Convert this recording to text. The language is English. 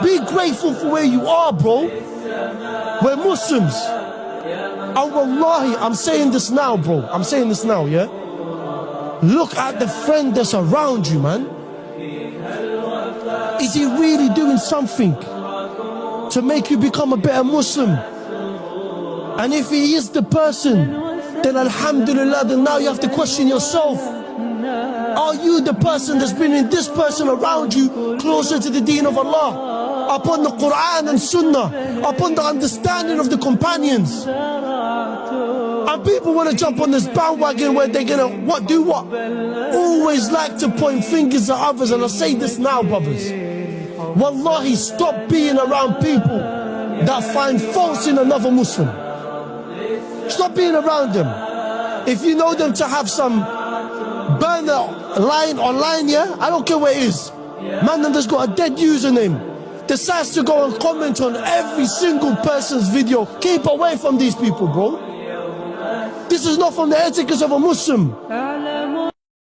Be grateful for where you are, bro. We're Muslims. And wallahi, I'm saying this now, bro. I'm saying this now, yeah? Look at the friend that's around you, man. Is he really doing something to make you become a better Muslim? And if he is the person, then alhamdulillah, then now you have to question yourself. Are you the person that's bringing this person around you closer to the deen of Allah, upon the Quran and Sunnah, upon the understanding of the companions? And people want to jump on this bandwagon where they're gonna do what? Always like to point fingers at others. And I say this now, brothers. Wallahi, stop being around people that find faults in another Muslim. Stop being around them. If you know them to have some burner line online, yeah, I don't care where it is. Man, that's got a dead username. Decides to go and comment on every single person's video. Keep away from these people, bro. This is not from the etiquette of a Muslim.